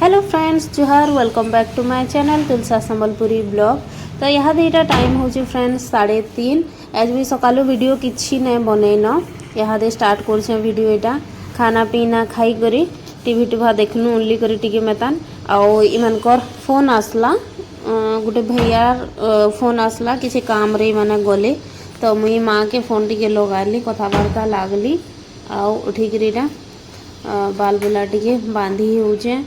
Hello friends जुहार welcome back to my channel Tulsa Sambalpuri blog. तो यहाँ यहाँ टाइम हो फ्रेंड्स 3:30 आज भी सकालू वीडियो किसी नहीं बनईन यहाँ स्टार्ट कर वीडियो यहाँ खाना पीना खाई करी टीवी टुभा देखलु उल्ली करी टिके मेतान आउ इमानकर फोन आसला गोटे भैयार फोन आसला किसी काम रे माने गले तो मुई माँ के फोन टिके लगाली कथबार्ता लागली आउ उठिक बाल बुला टिके बांधी होचे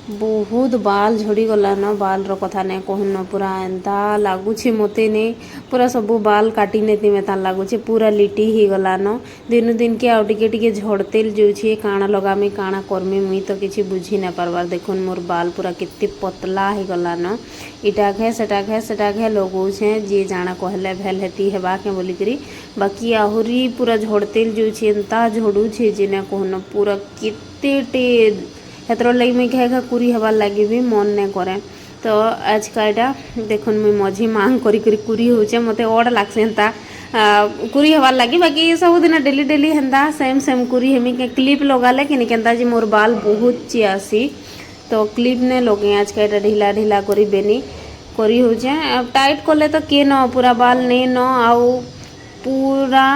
बहुत बाल झड़ी गलान बाल रो कथा नहीं कहन पूरा एंता लगुच मते नहीं पूरा सब बाल काटी नहीं मेतान लगुच पूरा लिटी ही गलान दिन दिन के आउ टिके झड़ते जाऊे काଣା लगामी काଣା करमी मुई तो किसी बुझी नहीं पार्बार देखुन मोर बाल पूरा कितनी पतला ही गलान इटा घे सेटा घे लगौछे जी जाना कहले भेल हेती हेबा के बोलिकी बाकी आहुरी पूरा झड़ते जाऊे एंता झड़ुछे जे नहीं कहन पूरा केते हेतर लगे मुई घे कुरी हबार लगे भी मन नहीं करे तो आज का यहाँ देखुन मुई मझी मांग करी कुरी होचे मते ओड लागसे हेन्ता कुरी हबार लगे बाकी सब दिन डेली डेली हेन्ता सेम सेम कुरी हेमी के क्लिप लगाले कि केन्ता जी मोर बाल बहुत चियासी तो क्लिप ने लगे आज का यहाँ ढिला ढिला करी बेनी करी होचे टाइट कले तो के न पूरा बाल नहीं न आउ पूरा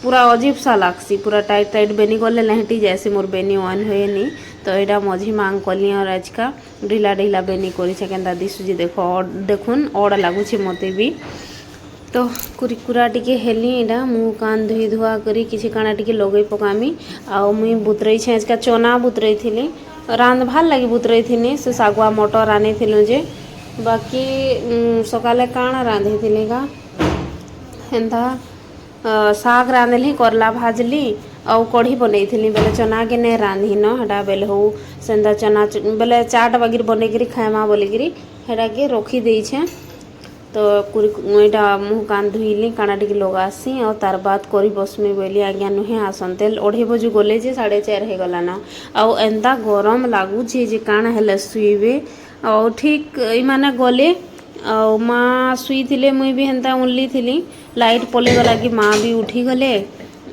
पूरा अजीब सा लागसी पूरा टाइट टाइट बेनी गले लहटी जैसे मोर बेनी वन हुए नहीं तो यहाँ मझी मांग कली और आज का ढिला ढिला बेनी करी केन्ता दिशुची देखो देखुन ओड लगुच मते भी तो कुरीकुरा टिके हेली यहाँ मुँह कान धुई धुआ करी किसी काना टिके लगे पकामी आउ मुई बुतरई छे आज का चना बुतरई थी रांधभार लगी बुतरई थी से सागुआ मटर आनी थिलु जे बाकी सकाले काଣା रांधे थी का हेन्ता साग रांधली करला भाजली और कढ़ी बनई थी बेले चना के नहीं रांधिन हेटा बेले हो सेंदा चना बेले चाट बगिर बनईकरी खाएमा बोलिकी हेटा के रखी देछे तो यहाँ मुँह कान धुईली काना टिके लगासी और तार बाद करी बसमी बोली आज्ञा नुहे आसनते 2:30 बजे गले जे 4:30 हो गलान आउ एंता गरम लगुचे जे काना हेले शुइबे और ठीक इमाने गले और माँ शुई थिले मुई भी हेन्ता उनली थिली लाइट पले गला कि माँ भी उठी गले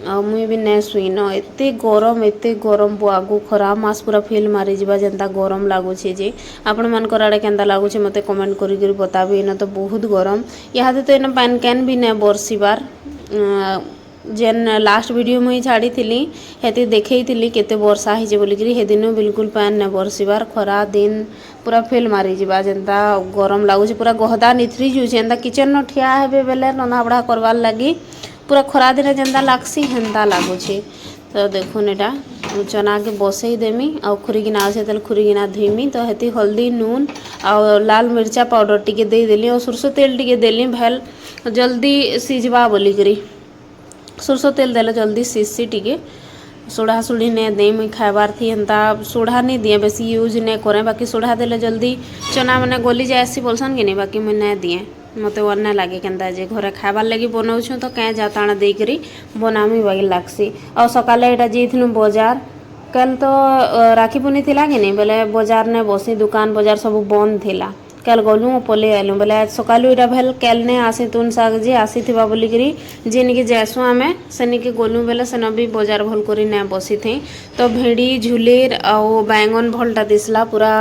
और मुई भी नहीं शुईन एते गरम आगु खरा मास पूरा फेल मारी जावा जेंता गरम लगुचे जे आपण मानकर आड़े केंता लगुचे मते कमेंट करी बताबी न तो बहुत गरम यहाँ तो इन पैन कैन भी नहीं बरसीबार जेन लास्ट वीडियो मुई छाड़ी थी हेती देखई थी केते वर्षा ही बोलिकी हे दिन बिल्कुल पैन नहीं बरसीबार खरा दिन पूरा फेल मारी जावा जेंता गरम लगुच पूरा गहदा निथरी जाऊे एंता किचन न ठिया हेबे बेले रंधा बढ़ा करवार लगी पूरा खरा दिन जेंता लागसी हेन्ता लगुचे तो देखुन यहाँ चना के बसई देमी आउ खुरीगिना अच्छे तेल खुरीगिना धुईमी तो हेती हल्दी नून और लाल मिर्चा पाउडर टिके दे देली और सरसों तेल टिके देली भेल जल्दी सिझवा बोलिकी सरसों तेल देले जल्दी सिझसी टिके सोढ़ा सुढ़ी नहीं दे मुई खाइबार थी एंता सोढ़ा नहीं दिए बेसी यूज नहीं करें बाकी सोढ़ा देले जल्दी चना मैंने गली जाएसी बोलसन कि नहीं बाकी मुई नहीं दिए मते वन नहीं लगे केन्ता जे घरे खाइबार लगी बनाऊँ तो क्या जाताना देकरी बनामी बागी लागसी और सकाले यहाँ जाइथिलु बाजार कल तो राखी पुनी थिला कि नहीं बोले बाजार ने बसी दुकान बाजार सब बंद थिला कल गलु पले आलु बोले आज सकालू यहाँ भेल कल नहीं आसी तुन साग जे आसी थिबा बोलिकी जेनिके जासु आमे सेनिके गलु बेले सेन भी बाजार भल करी नहीं बसी थी तो भेड़ी झुलेर और बैंगन भलटा दिसला पूरा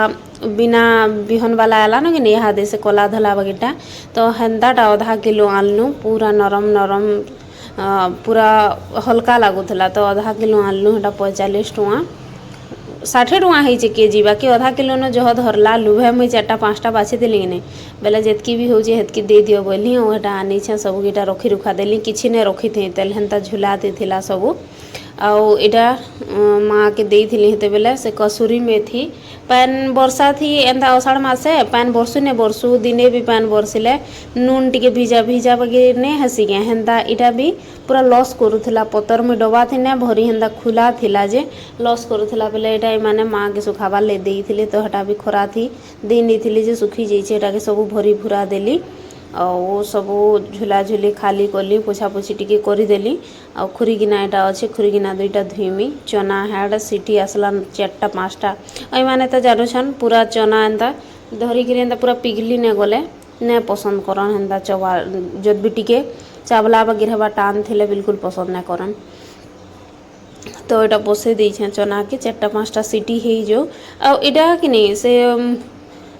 बिना बिहन वाला आला न कि नहीं यहाँ देसे कला धला बगीटा तो हेन्ताटा आधा किलो आनलु पूरा नरम नरम पूरा हल्का लगुला तो आधा किलो आनलु हेटा 45 टଙ୍କା 60 टଙ୍କା ହେଇଛି केजी बाकी आधा किलो न जह धरला लुभे मुई 4-5टा बाछी देली नहीं बेले जितकी भी होची हेतकी दे दियो बोली और हेटा आनी छे सब गिटा रखी रुखा देली किछि ने रखी थी तेल हेन्ता झुला देथिला सब आउ इटा माँ के दे थी हेते बेले से कसूरी मेथी पैन बरसा थी एंता अषाढ़ मासे पैन बरसु ने बरसु दिने भी पैन बरसिले नून टिके भिजा भिजा बगे ने हसी गए हेन्ता इटा भी पूरा लॉस करूला पतर में डबा थी ना भरी हेन्ता खुला थिला जे लॉस करूला बेले इटा माने माँ के सुखाबार ले देइथिले तो हटा भी खरा थी दे नहीं थी जे सुखी जाइए एटा के सब भरी भुरा देली और सब झुला झुली खाली कली पोछा पोछी टिके करदेली आ खुरीगिना यहाँ अच्छे खुरीगिना 2टा धुईमी चना हाड सीटी आसला 4-5टा मैंने तो जानूछन पूरा चना एंता धरिकी एंता पूरा पिघली ने गले ने पसंद करन एंता चबा जब भी टिके चावला बगिर हवा टान थिले बिल्कुल पसंद नहीं करन तो यहाँ बसई देछे चना के 4-5टा सीटी हो जो आटा कि नहीं से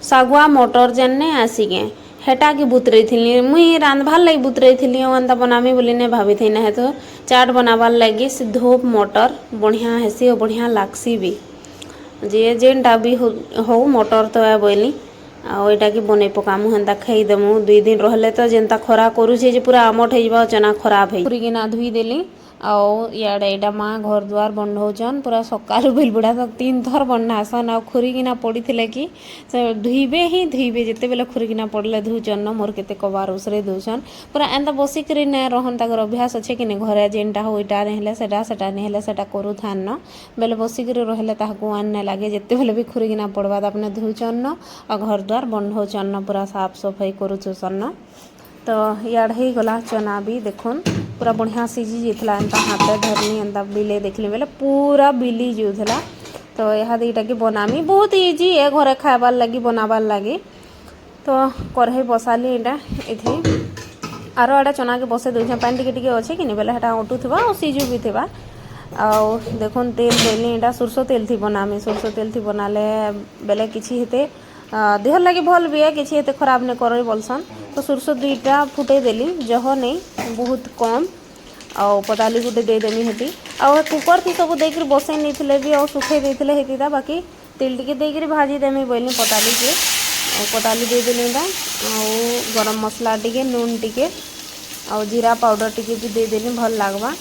सागुआ मटर जेन नहीं आसिके हेटा के बुतरे थी मुई रांधबार लगी बुतरे थी एंता बनामी बोली नहीं भाभी थी ना तो चाट बनाबार लगी से धोप मटर बढ़िया हेसी और बढ़िया लागसी भी जे जेनटा भी हो मटर तो आ बोली आटा के बन पकामु हेन्ता खाईदेमु 2 दिन रहले तो जेनता खरा करुचे जे पूरा आमट हो चना खराब है धुई देली आड़े यहाँ माँ घर द्वार बंधौन पूरा सकालू बिल बुढ़ा तक 3 थर बंधासन आ खुरीकिना पड़ी थे कि धुईबे ही धुईबे जिते बेले खुरीकिना पड़े धुचन न मोर केते कबार उसरे धुचन पूरा एंता बसिक ना रहन तक अभ्यास अच्छे कि घरे जेनटा हो इटा नहीं सेटा नहीं हेले करू थान न बेले बसिक रहिले ताकू आन नहीं लगे जिते बेले भी खुरीकिना पड़वा अपने धुचन न और घर द्वार बंधौन न पूरा साफ सफाई करुचन न तो यार ही गला चना भी देखुन पूरा बढ़िया सीझी जाता एंता हाथे धरनी एंता बिले देखली बेले पूरा बिली जाऊला तो यह दुईटा के बनामी बहुत इजी है घरे खाबार लगी बनाबार लगी तो कढ़ई बसाली यहाँ ये आरो आड़े चना के बसे दूसरे पानी टिके अच्छे कि बेले हेटा उठुवा और सीझु भी थी देखुन तेल देली यहाँ सोरसो तेल थी बनामी सोरसो तेल थी बनाले बेले किसी हेते देह लगी भल भी है किसी हेते खराब नहीं कर बोलसन तो सोरसो 2टा फुटे देली जह नहीं बहुत कम आउ पताली गुटे देदेमी हेती आउ कुकर थी सब देकर बसई नहीं भी और सुखे देते हेतीता बाकी तेल टिके देकर भाजी देमी बोली पताली के पताली देदेली गरम मसला टिके नून टिके और जीरा पाउडर टिके भी देदेली भल लगवा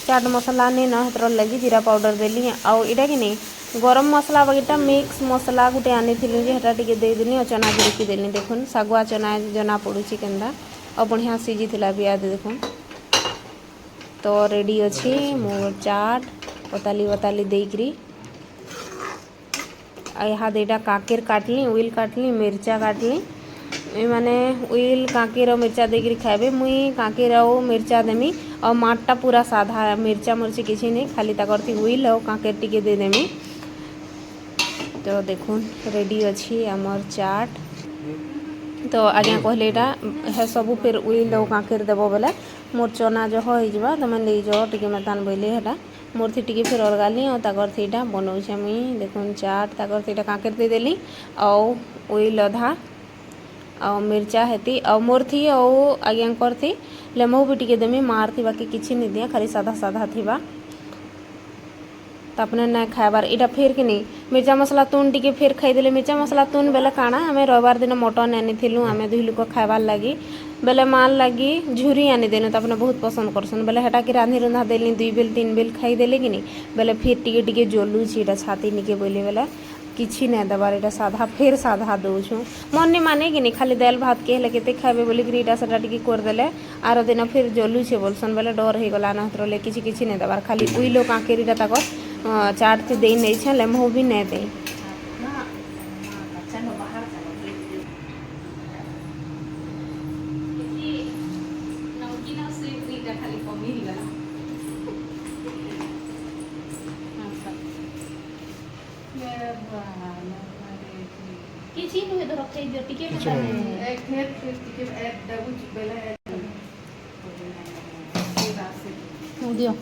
चाट मसला नहीं न हेतर लगी जीरा पाउडर देली आउ इटा कि नहीं गरम मसला बाकीटा मिक्स मसला गुटे आनी हेटा टिके देदेली और चना भी रखीदेली देखुन सागुआ चना जना पड़ुची केन्दा और बढ़िया सीझी भी याद देखुन तो रेडी अच्छी मोर चाट पताली वताली देकरी यहाँ दुईटा काकेर काटली उइल काटली मिर्चा काटली माने उइल काकेर और मिर्चा देकरी खाइबे मुई काकेर और मिर्चा देमी और माठटा पूरा साधा मिर्चा मिर्ची किसी नहीं खाली ताकरती उइल और काकेर टिके दे देमी तो देखुन रेडी अच्छी आमर चाट तो आज्ञा कहले है सब फिर उइल और काकेर देव बोले मोर चना जो होइजबा तुम ले जाओ टिके मेतान बोले हेटा मोर थी टिके फिर अलगाली और ताकर थीटा बनौछे मुई देखुन चाट ताकर थीटा काकेर दे देली और उइल अधा और मिर्चा हेती और मोर थी और आज्ञा थी लेमू भी टिके देमी मार थी बाकी किसी नहीं दिया खाली साधा साधा थीबा तो अपने ना खाबार इटा फिर कि नहीं मिर्चा मसला तुन टिके फिर खाईदेले मिर्चा मसला तुन बेले काଣା आम रविवार दिन मटन आनी आम 2 लोक खाबार लगी बेले माल लगी झुरी आनी देनु तो अपने बहुत पसंद करसन बेले हेटा कि रांधी रुंधा देली 2 बेल 3 बेल खाईदेले कि नहीं बेले फिर टिके टिके जलुची इटा छाती निके बोली बेले किसी नहीं देवार इटा साधा फिर साधा दौछु मन नहीं माने कि नहीं खाली दाल भात के हेले केते खाइबे बोली कि इटा सेटा टिके करदेले आरो दिन फिर जलुचे बोलसन बेले डर हो गला ना हतरले किसी नहीं देवार खाली उइलो काकेरीटा ताको चाट थी दे नहीं छे लेमहो भी नहीं दे किसी नुहे तो रखे जो टिके में एक हेड टिके ऐड दबुच बेला ऐड हो दियो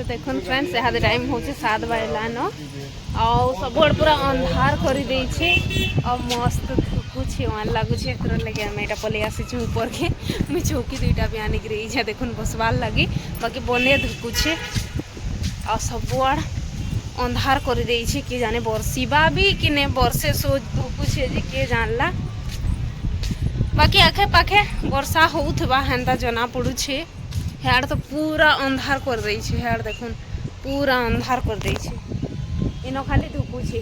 देखुन फ्रेंड्स यहाँ टाइम हूँ 7 बजलान आउ सब पूरा अंधार कर मस्त थुकुचे वन लगुचे लगे आम यहाँ पलि आसी ऊपर के मुझे चौकी दुईटा भी आनिक देखुन बसवार लगी बाकी बने धुकुचे आ सबुआड़ अंधार कर किए जाने बरसीबा भी कि नहीं बरसे सोच धुकुचे जे किए जानला बाकी आखे पाखे वर्षा होउथबा हेन्ता जना पड़ुछे हेड तो पूरा अंधार कर हेड देखुन पूरा अंधार कर इन खाली धुकुचे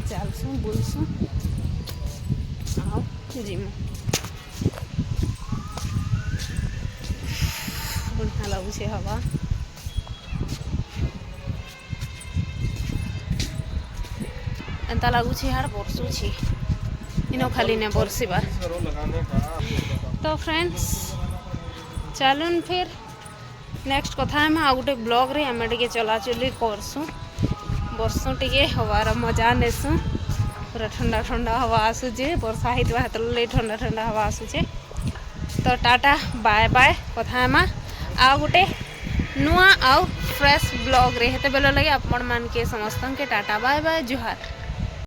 चलसु बुलसु आओ जिमु बढ़िया लगुचे हवा एंता लगुचे यार बरसुची इन खाली ने बरसीबार तो फ्रेंड्स चलुन फिर नेक्स्ट कथा आम आ गोटे ब्लॉग रे आम टे चलाचली करसु बरसु टे हवार मजा नेसु पूरा ठंडा ठंडा हवा आसूचे वर्षा होता है ठंडा ठंडा हवा आसूचे तो टाटा बाय बाय कथा आम आ गोटे नुआ आउ फ्रेश ब्लॉग रे हेते बेलो लगे आपण मान के समस्त के टाटा बाय बाय जुहार।